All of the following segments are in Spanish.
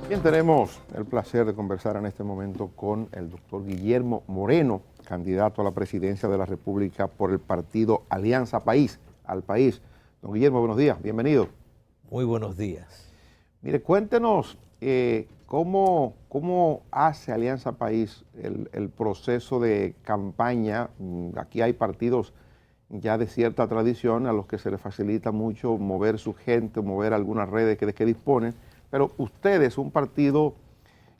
Bien, tenemos el placer de conversar en este momento con el doctor Guillermo Moreno, candidato a la presidencia de la República por el partido Alianza País, al País. Don Guillermo, buenos días, bienvenido. Muy buenos días. Mire, cuéntenos cómo hace Alianza País el proceso de campaña. Aquí hay partidos ya de cierta tradición a los que se les facilita mucho mover su gente, mover algunas redes de que disponen, pero ustedes, un partido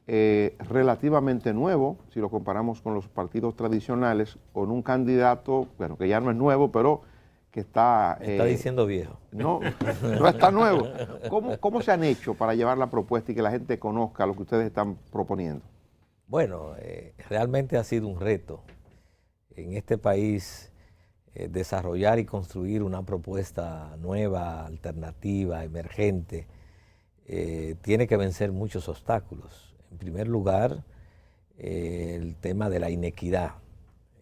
relativamente nuevo, si lo comparamos con los partidos tradicionales, con un candidato, bueno, que ya no es nuevo, pero que está... Está diciendo viejo. No, no está nuevo. ¿Cómo se han hecho para llevar la propuesta y que la gente conozca lo que ustedes están proponiendo? Bueno, realmente ha sido un reto en este país desarrollar y construir una propuesta nueva, alternativa, emergente. Tiene que vencer muchos obstáculos. En primer lugar, el tema de la inequidad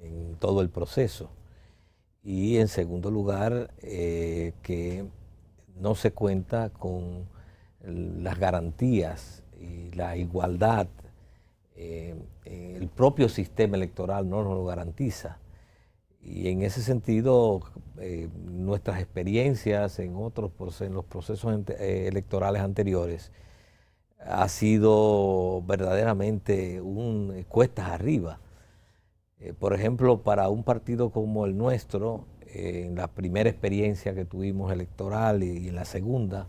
en todo el proceso. Y en segundo lugar, que no se cuenta con las garantías y la igualdad. El propio sistema electoral no nos lo garantiza. Y en ese sentido, nuestras experiencias en los procesos electorales anteriores ha sido verdaderamente cuestas arriba. Por ejemplo, para un partido como el nuestro, en la primera experiencia que tuvimos electoral y en la segunda,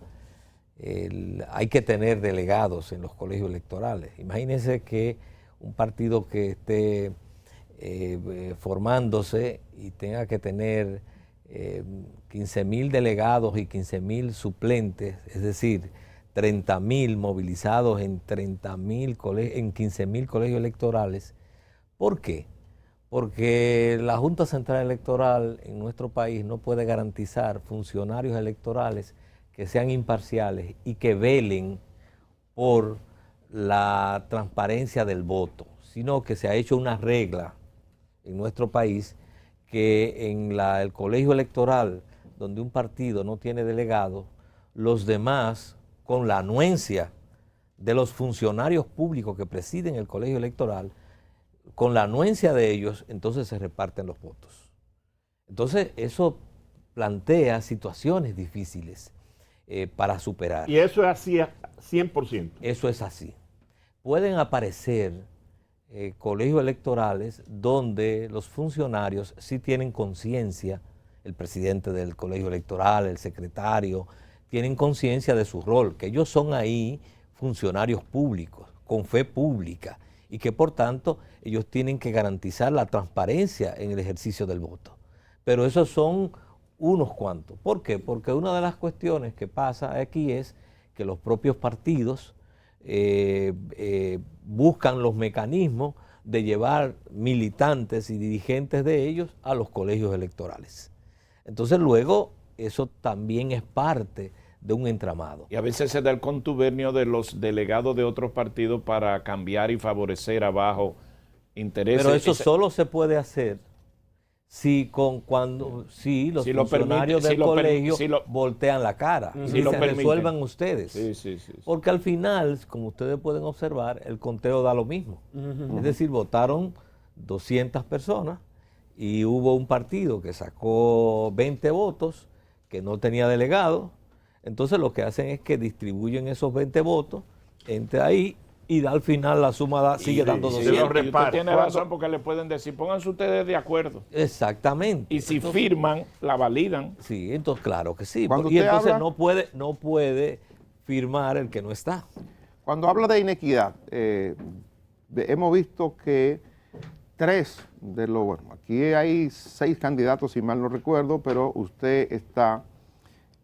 hay que tener delegados en los colegios electorales. Imagínense que un partido que esté formándose y tenga que tener 15.000 delegados y 15.000 suplentes, es decir, 30.000 movilizados en 15.000 colegios electorales. ¿Por qué? Porque la Junta Central Electoral en nuestro país no puede garantizar funcionarios electorales que sean imparciales y que velen por la transparencia del voto, sino que se ha hecho una regla en nuestro país que en el colegio electoral, donde un partido no tiene delegado, los demás, con la anuencia de los funcionarios públicos que presiden el colegio electoral, con la anuencia de ellos, entonces se reparten los votos. Entonces, eso plantea situaciones difíciles para superar. Y eso es así 100%. Eso es así. Pueden aparecer colegios electorales donde los funcionarios sí tienen conciencia, el presidente del colegio electoral, el secretario, tienen conciencia de su rol, que ellos son ahí funcionarios públicos, con fe pública, y que por tanto ellos tienen que garantizar la transparencia en el ejercicio del voto. Pero esos son unos cuantos. ¿Por qué? Porque una de las cuestiones que pasa aquí es que los propios partidos buscan los mecanismos de llevar militantes y dirigentes de ellos a los colegios electorales. Entonces luego eso también es parte de un entramado. Y a veces se da el contubernio de los delegados de otros partidos para cambiar y favorecer abajo intereses. Pero eso solo se puede hacer si los funcionarios del colegio voltean la cara y dicen, resuelvan ustedes. Sí. Porque al final, como ustedes pueden observar, el conteo da lo mismo. Es decir, votaron 200 personas y hubo un partido que sacó 20 votos, que no tenía delegado. Entonces lo que hacen es que distribuyen esos 20 votos entre ahí y al final la suma sigue dando 200. Usted tiene razón, porque le pueden decir, pónganse ustedes de acuerdo. Exactamente. Y si firman, la validan. Sí, entonces claro que sí. Cuando Y entonces habla, no puede firmar el que no está. Cuando habla de inequidad, hemos visto que aquí hay 6 candidatos, si mal no recuerdo, pero usted está,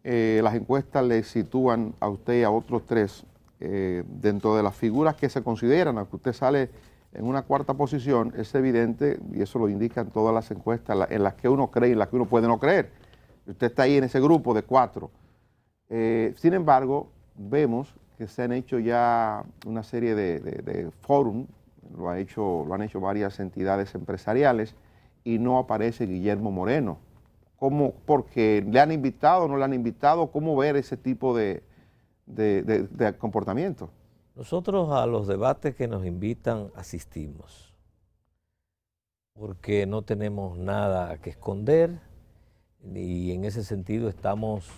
las encuestas le sitúan a usted y a otros 3 dentro de las figuras que se consideran, aunque usted sale en una 4ª posición, es evidente, y eso lo indican todas las encuestas, en las que uno cree y en las que uno puede no creer. Usted está ahí en ese grupo de 4. Sin embargo, vemos que se han hecho ya una serie de fórum, lo han hecho varias entidades empresariales, y no aparece Guillermo Moreno. ¿Porque le han invitado o no le han invitado? ¿Cómo ver ese tipo de comportamiento? Nosotros a los debates que nos invitan asistimos, porque no tenemos nada que esconder y en ese sentido estamos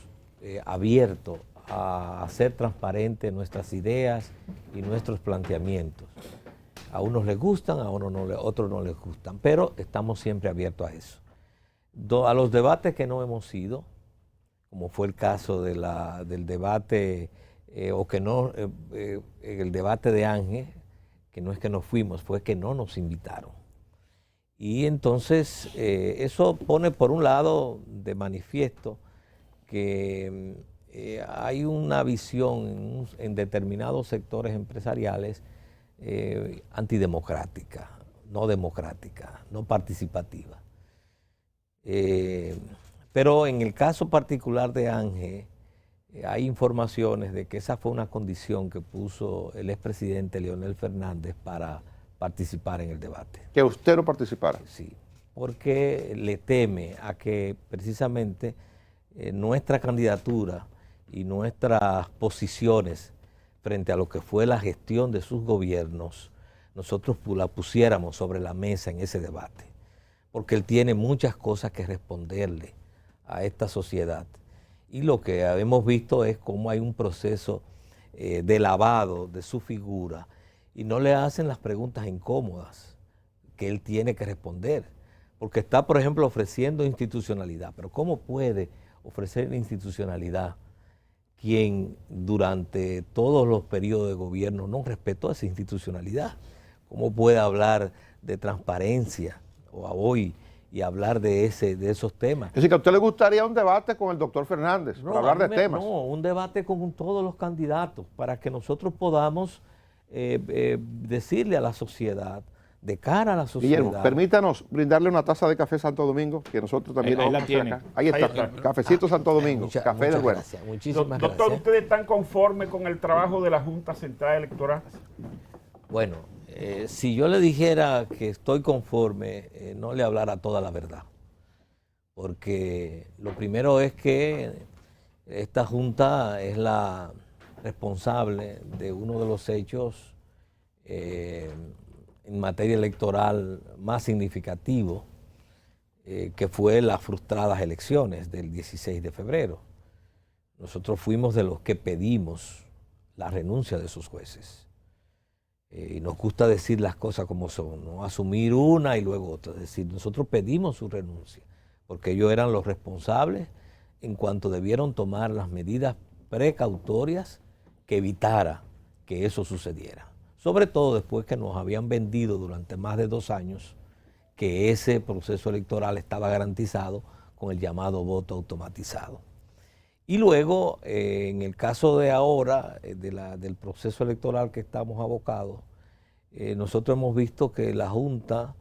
abiertos a hacer transparentes nuestras ideas y nuestros planteamientos. A unos les gustan, a otros no les gustan, pero estamos siempre abiertos a eso. A los debates que no hemos ido, como fue el caso del debate, el debate de Ángel, que no es que nos fuimos, fue que no nos invitaron. Y entonces eso pone por un lado de manifiesto que hay una visión en determinados sectores empresariales antidemocrática, no participativa. Pero en el caso particular de Ángel, hay informaciones de que esa fue una condición que puso el expresidente Leonel Fernández para participar en el debate. Que usted no participara. Sí, porque le teme a que precisamente nuestra candidatura y nuestras posiciones frente a lo que fue la gestión de sus gobiernos, nosotros la pusiéramos sobre la mesa en ese debate, porque él tiene muchas cosas que responderle a esta sociedad. Y lo que hemos visto es cómo hay un proceso de lavado de su figura y no le hacen las preguntas incómodas que él tiene que responder. Porque está, por ejemplo, ofreciendo institucionalidad. Pero ¿cómo puede ofrecer institucionalidad quien durante todos los periodos de gobierno no respetó esa institucionalidad? ¿Cómo puede hablar de transparencia o hoy y hablar de esos temas? Es decir, que a usted le gustaría un debate con el doctor Fernández, para hablar de temas. No, un debate con todos los candidatos, para que nosotros podamos decirle a la sociedad, de cara a la sociedad. Guillermo, permítanos brindarle una taza de café Santo Domingo, que nosotros también Ahí lo la vamos a hacer tiene. acá. Ahí está, cafecito Santo Domingo, café del bueno. Gracias, muchísimas Doctor, gracias. ¿ustedes están conformes con el trabajo de la Junta Central Electoral? Bueno, si yo le dijera que estoy conforme, no le hablara toda la verdad. Porque lo primero es que esta Junta es la responsable de uno de los hechos en materia electoral más significativo, que fue las frustradas elecciones del 16 de febrero. Nosotros fuimos de los que pedimos la renuncia de esos jueces. Y nos gusta decir las cosas como son, no asumir una y luego otra. Es decir, nosotros pedimos su renuncia, porque ellos eran los responsables en cuanto debieron tomar las medidas precautorias que evitara que eso sucediera. Sobre todo después que nos habían vendido durante más de 2 años que ese proceso electoral estaba garantizado con el llamado voto automatizado. Y luego, en el caso de ahora, del proceso electoral que estamos abocados, nosotros hemos visto que la Junta,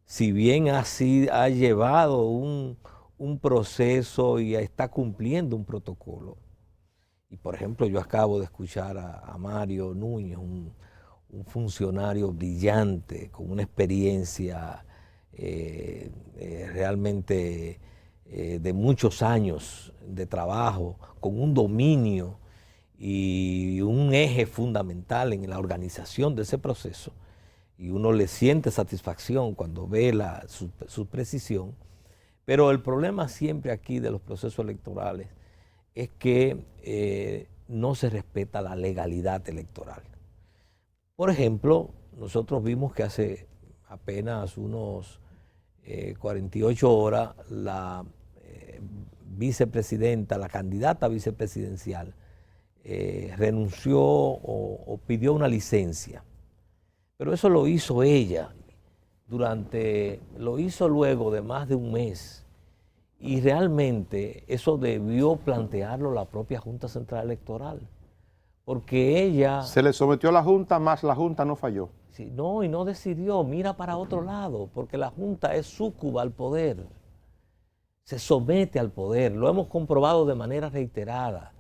si bien ha llevado un proceso y está cumpliendo un protocolo, y por ejemplo yo acabo de escuchar a Mario Núñez, un funcionario brillante, con una experiencia realmente de muchos años de trabajo, con un dominio y un eje fundamental en la organización de ese proceso, y uno le siente satisfacción cuando ve su precisión. Pero el problema siempre aquí de los procesos electorales es que no se respeta la legalidad electoral. Por ejemplo, nosotros vimos que hace apenas unos 48 horas la vicepresidenta, la candidata vicepresidencial, renunció o pidió una licencia. Pero eso lo hizo ella, lo hizo luego de más de un mes. Y realmente eso debió plantearlo la propia Junta Central Electoral. Porque ella... Se le sometió a la Junta, más la Junta no falló. Sí, no, y no decidió, mira para otro lado, porque la Junta es súcuba al poder. Se somete al poder, lo hemos comprobado de manera reiterada.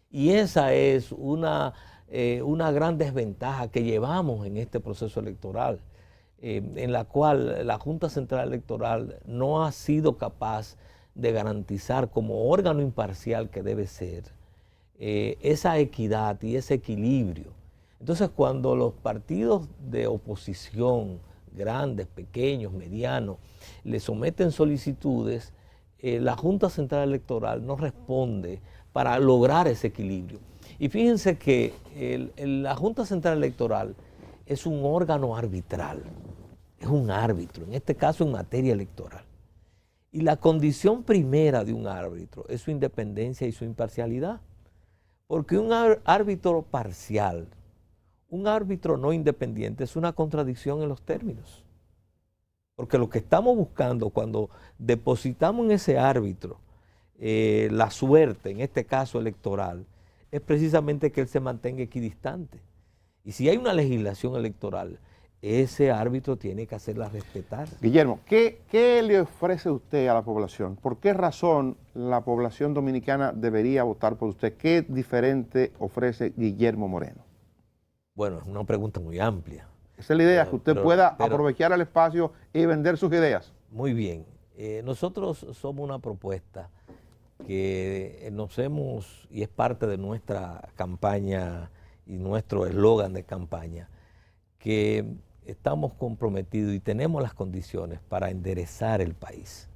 Y esa es una gran desventaja que llevamos en este proceso electoral, en la cual la Junta Central Electoral no ha sido capaz de garantizar como órgano imparcial que debe ser esa equidad y ese equilibrio. Entonces, cuando los partidos de oposición, grandes, pequeños, medianos, le someten solicitudes, la Junta Central Electoral no responde para lograr ese equilibrio. Y fíjense que la Junta Central Electoral es un órgano arbitral, es un árbitro, en este caso en materia electoral. Y la condición primera de un árbitro es su independencia y su imparcialidad. Porque un árbitro parcial, un árbitro no independiente es una contradicción en los términos. Porque lo que estamos buscando cuando depositamos en ese árbitro la suerte, en este caso electoral, es precisamente que él se mantenga equidistante. Y si hay una legislación electoral, ese árbitro tiene que hacerla respetar. Guillermo, ¿qué le ofrece usted a la población? ¿Por qué razón la población dominicana debería votar por usted? ¿Qué diferente ofrece Guillermo Moreno? Bueno, es una pregunta muy amplia. Esa es la idea, que usted pueda aprovechar el espacio y vender sus ideas. Muy bien. Nosotros somos una propuesta que nos hemos, y es parte de nuestra campaña y nuestro eslogan de campaña, que estamos comprometidos y tenemos las condiciones para enderezar el país.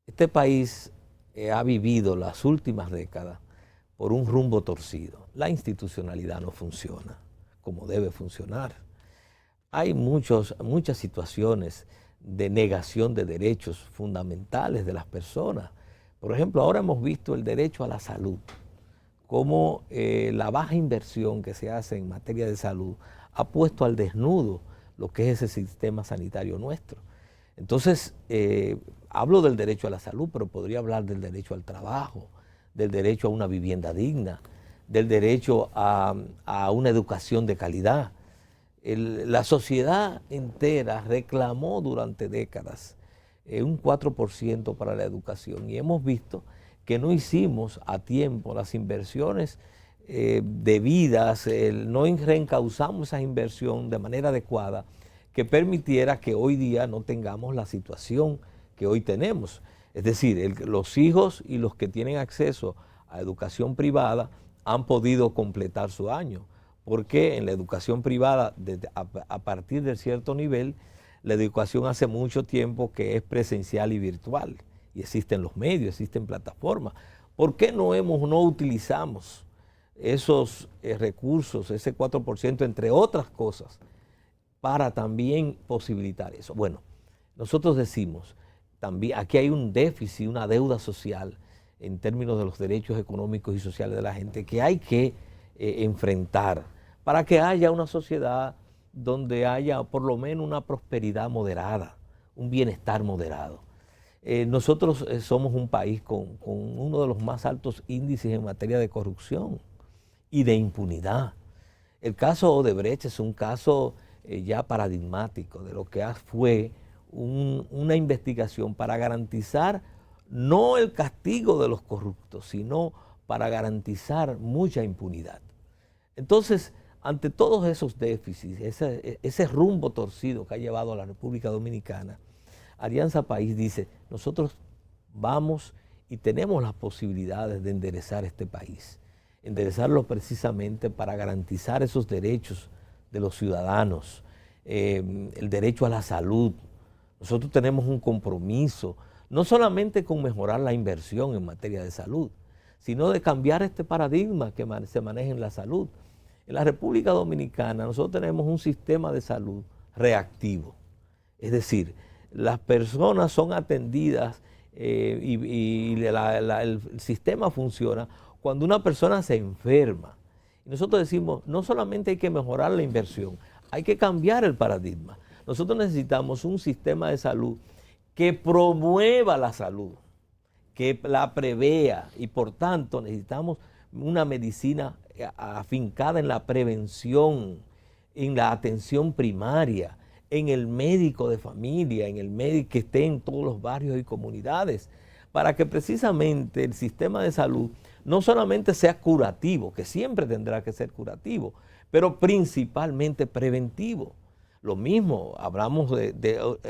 Este país ha vivido las últimas décadas por un rumbo torcido. La institucionalidad no funciona como debe funcionar. Hay muchas situaciones de negación de derechos fundamentales de las personas. Por ejemplo, ahora hemos visto el derecho a la salud, cómo la baja inversión que se hace en materia de salud ha puesto al desnudo lo que es ese sistema sanitario nuestro. Entonces, hablo del derecho a la salud, pero podría hablar del derecho al trabajo, del derecho a una vivienda digna, del derecho a una educación de calidad. La sociedad entera reclamó durante décadas un 4% para la educación y hemos visto que no hicimos a tiempo las inversiones debidas, no reencauzamos esa inversión de manera adecuada que permitiera que hoy día no tengamos la situación que hoy tenemos. Es decir, los hijos y los que tienen acceso a educación privada han podido completar su año, porque en la educación privada, a partir de cierto nivel, la educación hace mucho tiempo que es presencial y virtual, y existen los medios, existen plataformas. ¿Por qué no utilizamos esos recursos, ese 4%, entre otras cosas, para también posibilitar eso? Bueno, nosotros decimos, también aquí hay un déficit, una deuda social en términos de los derechos económicos y sociales de la gente que hay que enfrentar para que haya una sociedad donde haya por lo menos una prosperidad moderada, un bienestar moderado. Nosotros somos un país con uno de los más altos índices en materia de corrupción y de impunidad. El caso Odebrecht es un caso ya paradigmático de lo que fue una investigación para garantizar no el castigo de los corruptos, sino para garantizar mucha impunidad. Entonces, ante todos esos déficits, ese rumbo torcido que ha llevado a la República Dominicana, Alianza País dice, nosotros vamos y tenemos las posibilidades de enderezar este país, enderezarlo precisamente para garantizar esos derechos de los ciudadanos, el derecho a la salud. Nosotros tenemos un compromiso, no solamente con mejorar la inversión en materia de salud, sino de cambiar este paradigma que se maneja en la salud. En la República Dominicana nosotros tenemos un sistema de salud reactivo, es decir, las personas son atendidas y el sistema funciona cuando una persona se enferma. Y nosotros decimos, no solamente hay que mejorar la inversión, hay que cambiar el paradigma. Nosotros necesitamos un sistema de salud que promueva la salud, que la prevea y por tanto necesitamos una medicina afincada en la prevención, en la atención primaria, en el médico de familia, en el médico que esté en todos los barrios y comunidades, para que precisamente el sistema de salud no solamente sea curativo, que siempre tendrá que ser curativo, pero principalmente preventivo. Lo mismo, hablamos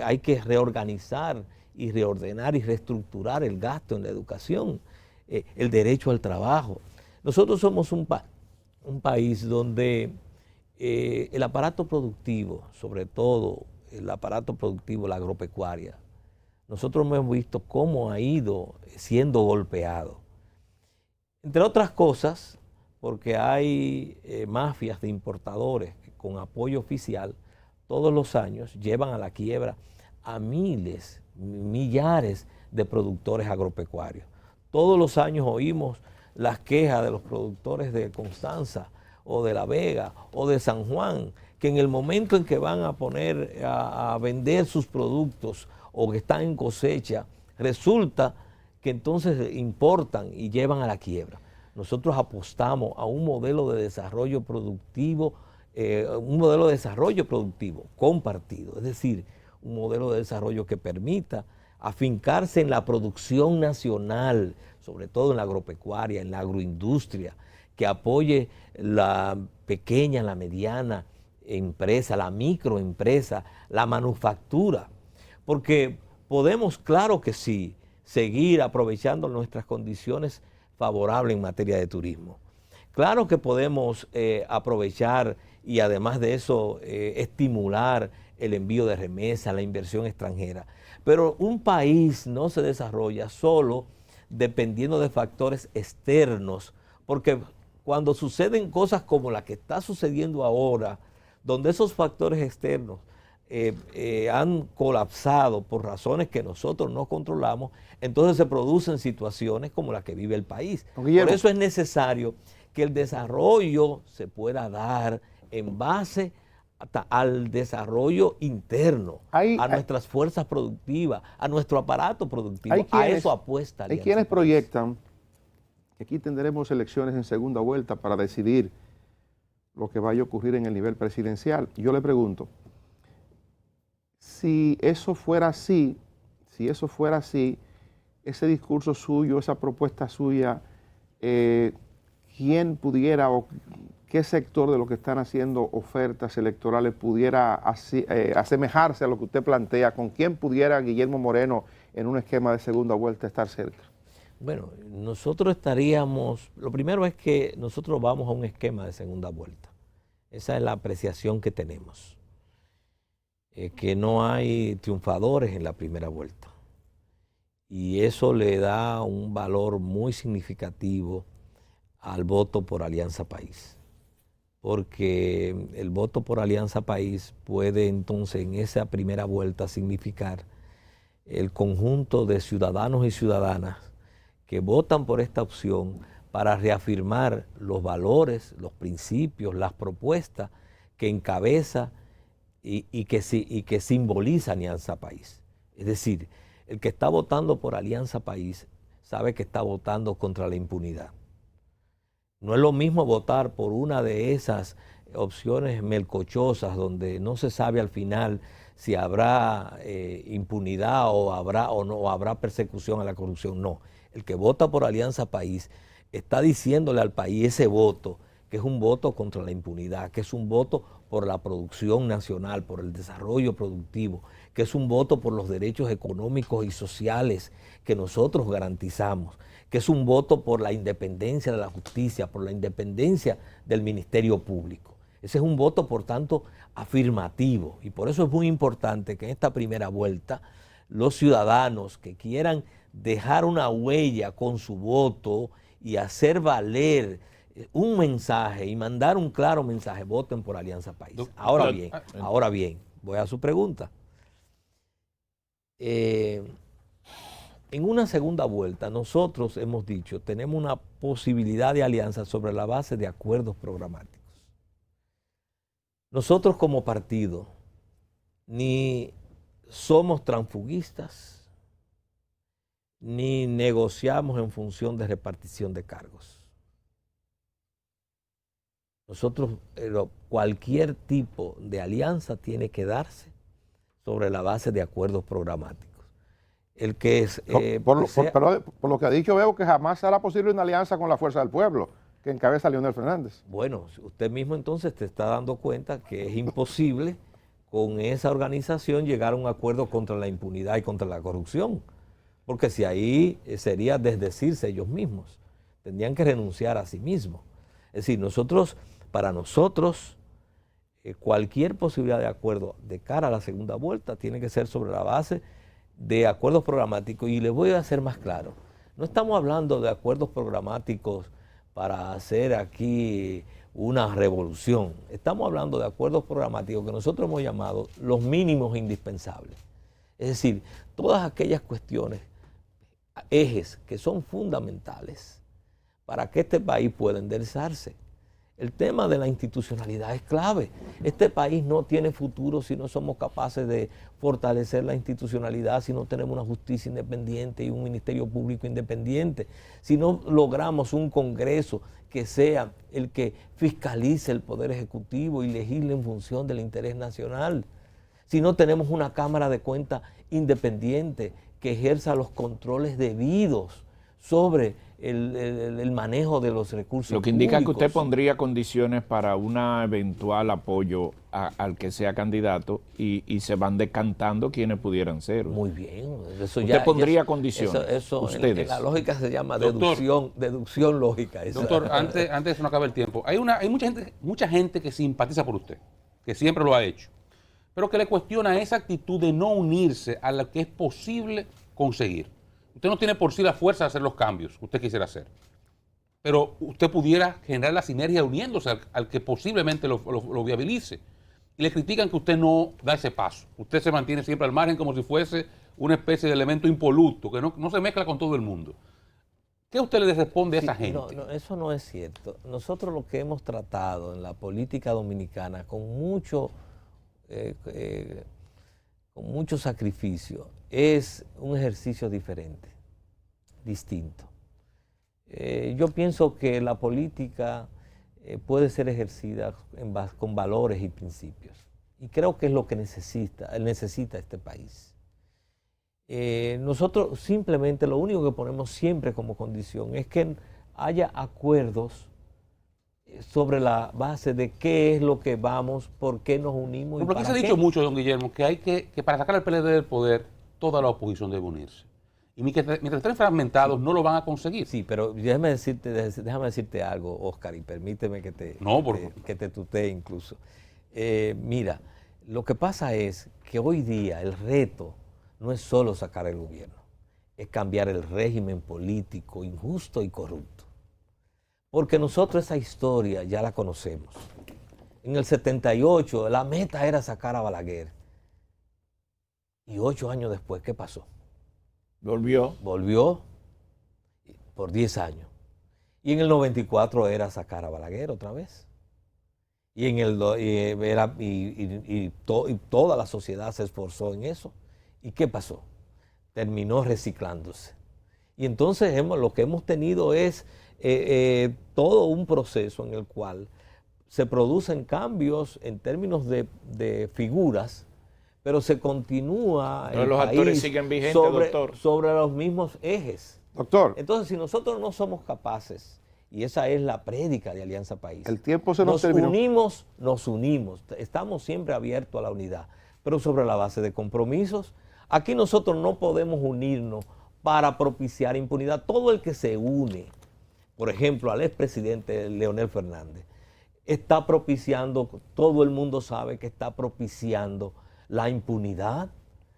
hay que reorganizar y reordenar y reestructurar el gasto en la educación, el derecho al trabajo. Nosotros somos un país donde el aparato productivo, sobre todo el aparato productivo, la agropecuaria, nosotros hemos visto cómo ha ido siendo golpeado. Entre otras cosas, porque hay mafias de importadores que con apoyo oficial todos los años llevan a la quiebra a miles, millares de productores agropecuarios. Todos los años oímos las quejas de los productores de Constanza o de La Vega o de San Juan, que en el momento en que van a poner a vender sus productos o que están en cosecha, resulta que entonces importan y llevan a la quiebra. Nosotros apostamos a un modelo de desarrollo productivo, compartido, es decir, un modelo de desarrollo que permita afincarse en la producción nacional, sobre todo en la agropecuaria, en la agroindustria, que apoye la pequeña, la mediana empresa, la microempresa, la manufactura, porque podemos, claro que sí, seguir aprovechando nuestras condiciones favorables en materia de turismo. Claro que podemos aprovechar y además de eso estimular el envío de remesas, la inversión extranjera. Pero un país no se desarrolla solo dependiendo de factores externos, porque cuando suceden cosas como la que está sucediendo ahora, donde esos factores externos han colapsado por razones que nosotros no controlamos, entonces se producen situaciones como la que vive el país. Por eso es necesario que el desarrollo se pueda dar en base al desarrollo interno, a nuestras fuerzas productivas, a nuestro aparato productivo. A eso apuesta Alianza. Hay quienes proyectan que aquí tendremos elecciones en segunda vuelta para decidir lo que vaya a ocurrir en el nivel presidencial. Y yo le pregunto, si eso fuera así, ese discurso suyo, esa propuesta suya, ¿quién pudiera o qué sector de lo que están haciendo ofertas electorales pudiera asemejarse a lo que usted plantea? ¿Con quién pudiera Guillermo Moreno en un esquema de segunda vuelta estar cerca? Bueno, nosotros estaríamos, lo primero es que nosotros vamos a un esquema de segunda vuelta. Esa es la apreciación que tenemos. Que no hay triunfadores en la primera vuelta. Y eso le da un valor muy significativo al voto por Alianza País. Porque el voto por Alianza País puede entonces en esa primera vuelta significar el conjunto de ciudadanos y ciudadanas que votan por esta opción para reafirmar los valores, los principios, las propuestas que encabeza y que simboliza Alianza País. Es decir, el que está votando por Alianza País sabe que está votando contra la impunidad. No es lo mismo votar por una de esas opciones melcochosas donde no se sabe al final si habrá impunidad o habrá persecución a la corrupción. No, el que vota por Alianza País está diciéndole al país ese voto, que es un voto contra la impunidad, que es un voto por la producción nacional, por el desarrollo productivo, que es un voto por los derechos económicos y sociales que nosotros garantizamos, que es un voto por la independencia de la justicia, por la independencia del Ministerio Público. Ese es un voto, por tanto, afirmativo. Y por eso es muy importante que en esta primera vuelta los ciudadanos que quieran dejar una huella con su voto y hacer valer un mensaje y mandar un claro mensaje, voten por Alianza País. Ahora bien, voy a su pregunta. En una segunda vuelta, nosotros hemos dicho, tenemos una posibilidad de alianza sobre la base de acuerdos programáticos. Nosotros como partido ni somos transfugistas, ni negociamos en función de repartición de cargos. Nosotros, cualquier tipo de alianza tiene que darse sobre la base de acuerdos programáticos. El que es, por lo que ha dicho, veo que jamás será posible una alianza con la Fuerza del Pueblo, que encabeza Leonel Fernández. Bueno, usted mismo entonces te está dando cuenta que es imposible con esa organización llegar a un acuerdo contra la impunidad y contra la corrupción, porque si ahí sería desdecirse ellos mismos, tendrían que renunciar a sí mismos. Es decir, para nosotros cualquier posibilidad de acuerdo de cara a la segunda vuelta tiene que ser sobre la base de acuerdos programáticos. Y les voy a hacer más claro, no estamos hablando de acuerdos programáticos para hacer aquí una revolución. Estamos hablando de acuerdos programáticos que nosotros hemos llamado los mínimos indispensables. Es decir, todas aquellas cuestiones, ejes que son fundamentales para que este país pueda enderezarse. El tema de la institucionalidad es clave. Este país no tiene futuro si no somos capaces de fortalecer la institucionalidad, si no tenemos una justicia independiente y un ministerio público independiente, si no logramos un Congreso que sea el que fiscalice el Poder Ejecutivo y legisle en función del interés nacional, si no tenemos una Cámara de Cuentas independiente que ejerza los controles debidos sobre el manejo de los recursos Lo que indica públicos. que usted pondría condiciones para un eventual apoyo al que sea candidato y se van decantando quienes pudieran ser. Muy bien. Eso usted pondría condiciones. Eso ustedes. en la lógica se llama Doctor, deducción lógica. Doctor, antes de que no acabe el tiempo, hay mucha gente que simpatiza por usted, que siempre lo ha hecho, pero que le cuestiona esa actitud de no unirse a lo que es posible conseguir. Usted no tiene por sí la fuerza de hacer los cambios que usted quisiera hacer, pero usted pudiera generar la sinergia uniéndose al que posiblemente lo viabilice. Y le critican que usted no da ese paso. Usted se mantiene siempre al margen como si fuese una especie de elemento impoluto, que no se mezcla con todo el mundo. ¿Qué usted le responde a esa gente? No, eso no es cierto. Nosotros lo que hemos tratado en la política dominicana con mucho sacrificio es un ejercicio diferente, distinto. Yo pienso que la política puede ser ejercida con valores y principios. Y creo que es lo que necesita este país. Nosotros simplemente lo único que ponemos siempre como condición es que haya acuerdos sobre la base de qué es lo que vamos, por qué nos unimos. Porque se ha dicho mucho, don Guillermo, que para sacar al PLD del poder, toda la oposición debe unirse. Y mientras estén fragmentados, no lo van a conseguir. Sí, pero déjame decirte algo, Oscar, y permíteme que te tutee incluso. Mira, lo que pasa es que hoy día el reto no es solo sacar el gobierno, es cambiar el régimen político injusto y corrupto. Porque nosotros esa historia ya la conocemos. En el 78 la meta era sacar a Balaguer. Y 8 años después, ¿qué pasó? Volvió por 10 años. Y en el 94 era sacar a Balaguer otra vez. Y toda la sociedad se esforzó en eso. ¿Y qué pasó? Terminó reciclándose. Y entonces lo que hemos tenido es todo un proceso en el cual se producen cambios en términos de figuras, pero se continúa los actores siguen vigentes, doctor, sobre los mismos ejes. Doctor. Entonces, si nosotros no somos capaces, y esa es la prédica de Alianza País, el tiempo se nos terminó. Nos unimos, estamos siempre abiertos a la unidad, pero sobre la base de compromisos. Aquí nosotros no podemos unirnos para propiciar impunidad. Todo el que se une, por ejemplo, al expresidente Leonel Fernández, está propiciando, todo el mundo sabe que está propiciando la impunidad.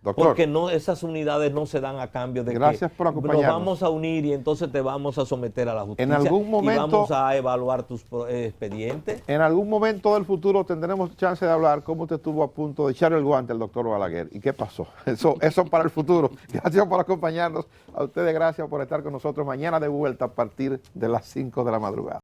Doctor, porque esas unidades no se dan a cambio de gracias que por acompañarnos. nos vamos a unir y entonces te vamos a someter a la justicia. En algún momento, y vamos a evaluar tus expedientes. En algún momento del futuro tendremos chance de hablar cómo usted estuvo a punto de echar el guante al doctor Balaguer y qué pasó. Eso para el futuro. Gracias por acompañarnos. A ustedes gracias por estar con nosotros mañana de vuelta a partir de las 5 de la madrugada.